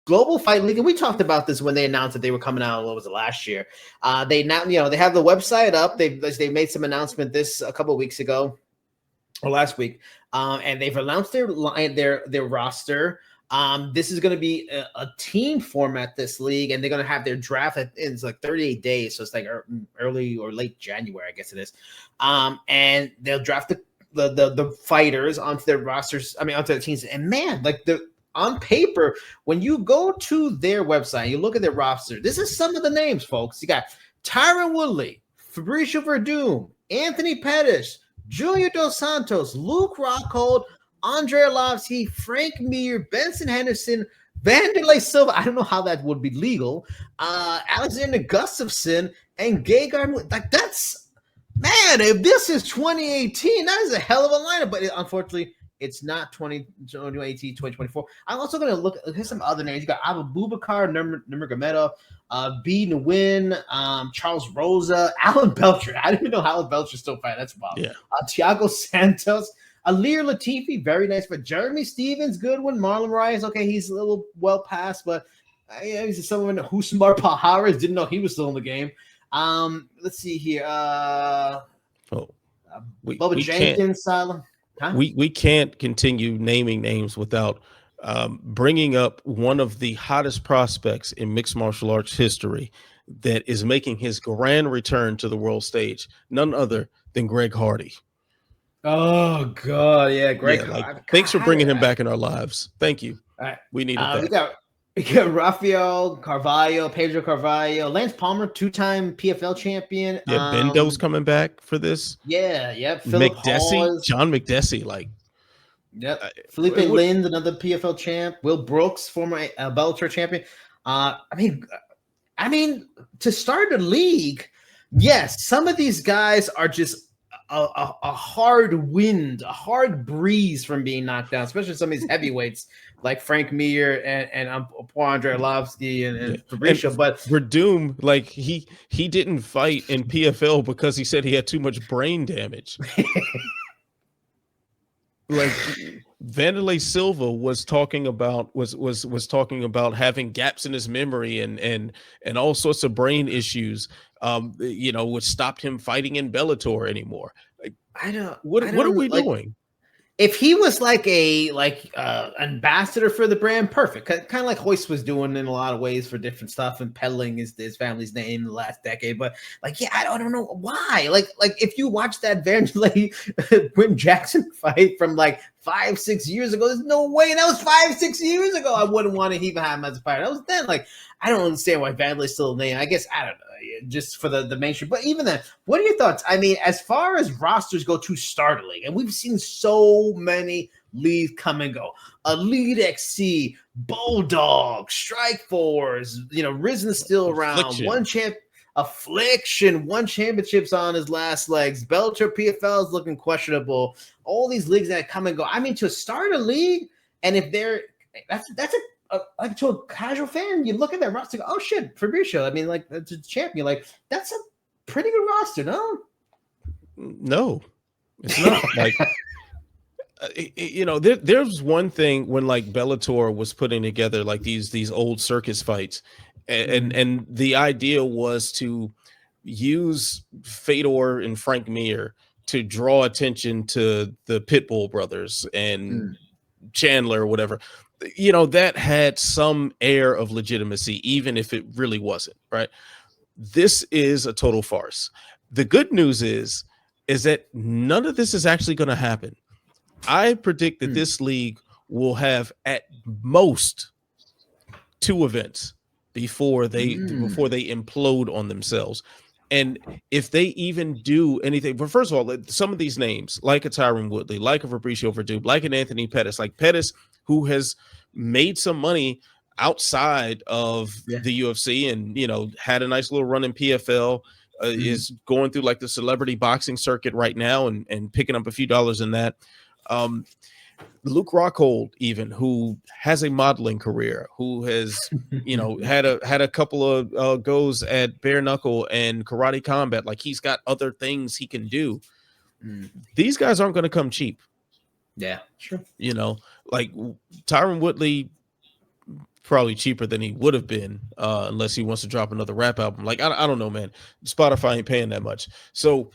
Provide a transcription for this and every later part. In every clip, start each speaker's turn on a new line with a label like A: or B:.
A: Global Fight League, and we talked about this when they announced that they were coming out. What was it, last year? They now, they have the website up. They made some announcement this a couple of weeks ago or last week, and they've announced their roster. This is going to be a team format, this league, and they're going to have their draft in like 38 days, so it's like early or late January, I guess it is. And they'll draft the fighters onto their rosters. I mean, onto the teams, and man, like on paper, when you go to their website, you look at their roster. This is some of the names, folks. You got Tyron Woodley, Fabricio Verdum, Anthony Pettis, Junior Dos Santos, Luke Rockhold, Andre Arlovsky, Frank Mir, Benson Henderson, Vanderlei Silva. I don't know how that would be legal. Alexander Gustafsson and Gegard. Like, that's, man, if this is 2018, that is a hell of a lineup. But unfortunately, it's not 2018, 2024. I'm also going to look at some other names. You got Abubakar Nurmagomedov, B. Nguyen, Charles Rosa, Alan Belcher. I didn't even know Alan Belcher's still fighting. That's wild. Yeah. Thiago Santos, Alir Latifi, very nice. But Jeremy Stevens, good one. Marlon Reyes, okay, he's a little well past, but he's someone who Smart Paharas didn't know he was still in the game. Let's see here. Bubba Jenkins, Silent. Huh?
B: We can't continue naming names without bringing up one of the hottest prospects in mixed martial arts history that is making his grand return to the world stage. None other than Greg Hardy.
A: Oh, God. Yeah, Greg.
B: Thanks for bringing him back in our lives. Thank you.
A: Right.
B: We needed that.
A: We got Rafael Carvalho, Pedro Carvalho, Lance Palmer, 2-time PFL champion.
B: Yeah, Bendo's coming back for this.
A: Yeah.
B: Philip McDessie, John McDessie,
A: Yep. Felipe Lind, another PFL champ. Will Brooks, former Bellator champion. I mean, to start a league, yes, some of these guys are just a hard wind, a hard breeze from being knocked down, especially some of these heavyweights like Frank Mir and poor Andre Arlovsky and Fabricio. But
B: Verdum, he didn't fight in PFL because he said he had too much brain damage. Vanderlei Silva was talking about having gaps in his memory and all sorts of brain issues. Which stopped him fighting in Bellator anymore. What are we doing?
A: If he was ambassador for the brand, perfect. Kind of like Hoist was doing in a lot of ways for different stuff and peddling his family's name in the last decade. But I don't know why. If you watch that Vanderlei Quinn Jackson fight from 5-6 years ago, there's no way. And that was 5-6 years ago. I wouldn't want to even have him as a fighter. That was then. I don't understand why Vanderlei's still a name. I guess I don't know. Just for the mainstream. But even then, what are your thoughts? I mean, as far as rosters go to start a league, and we've seen so many leagues come and go. Elite XC, Bulldog, Strike Force, Risen's still around. Affliction, one championship's on his last legs. Bellator PFL is looking questionable. All these leagues that come and go. I mean, to start a league, and if that's to a casual fan, you look at that roster, oh shit, Fabricio. I mean, that's a champion. That's a pretty good roster, no?
B: No, it's not. There's one thing when Bellator was putting together these old circus fights, and the idea was to use Fedor and Frank Mir to draw attention to the Pitbull brothers and Chandler or whatever. That had some air of legitimacy, even if it really wasn't, right? This is a total farce. The good news is that none of this is actually going to happen. I predict that this league will have at most 2 events before they implode on themselves. And if they even do anything, but first of all, some of these names, like a Tyron Woodley, like a Fabricio Verdum, like an Anthony Pettis, who has made some money outside of the UFC and, had a nice little run in PFL, is going through the celebrity boxing circuit right now and picking up a few dollars in that. Luke Rockhold, even, who has a modeling career, who has, had a couple of goes at bare knuckle and karate combat. He's got other things he can do. These guys aren't going to come cheap.
A: Yeah, sure.
B: Tyron Woodley probably cheaper than he would have been, unless he wants to drop another rap album. Like, I don't know, man. Spotify ain't paying that much. So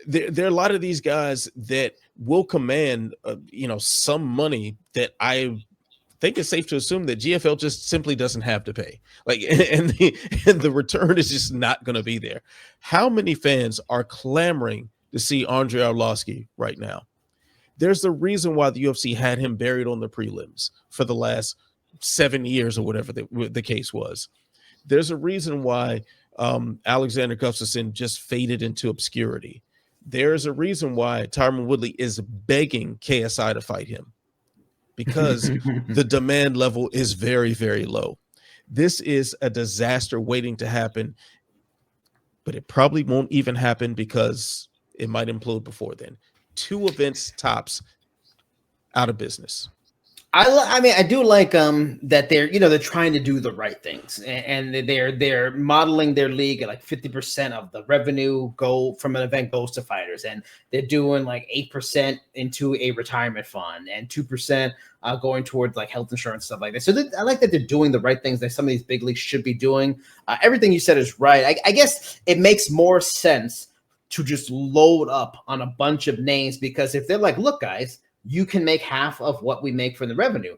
B: there are a lot of these guys that will command, some money that I think it's safe to assume that GFL just simply doesn't have to pay. Like, and the return is just not going to be there. How many fans are clamoring to see Andre Arlovski right now? There's a reason why the UFC had him buried on the prelims for the last 7 years or whatever the case was. There's a reason why Alexander Gustafsson just faded into obscurity. There's a reason why Tyron Woodley is begging KSI to fight him, because the demand level is very, very low. This is a disaster waiting to happen, but it probably won't even happen because it might implode before then. 2 events tops, out of business.
A: I mean, I do like that they're trying to do the right things, and they're modeling their league at like 50% of the revenue go from an event goes to fighters, and they're doing like 8% into a retirement fund and 2% going towards like health insurance, stuff like that. So I like that they're doing the right things that some of these big leagues should be doing. Everything you said is right. I guess it makes more sense to just load up on a bunch of names, because if they're like, look, guys, you can make half of what we make from the revenue,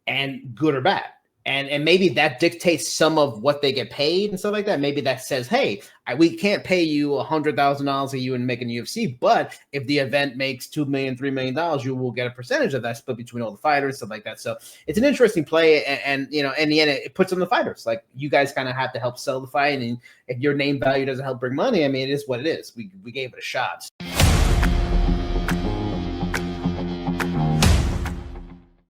A: and good or bad. And maybe that dictates some of what they get paid and stuff like that. Maybe that says, hey, we can't pay you $100,000 a year and make a UFC, but if the event makes $2 million, $3 million, you will get a percentage of that split between all the fighters, stuff like that. So it's an interesting play, and in the end, it puts on the fighters. Like, you guys kind of have to help sell the fight, and if your name value doesn't help bring money, I mean, it is what it is. We gave it a shot.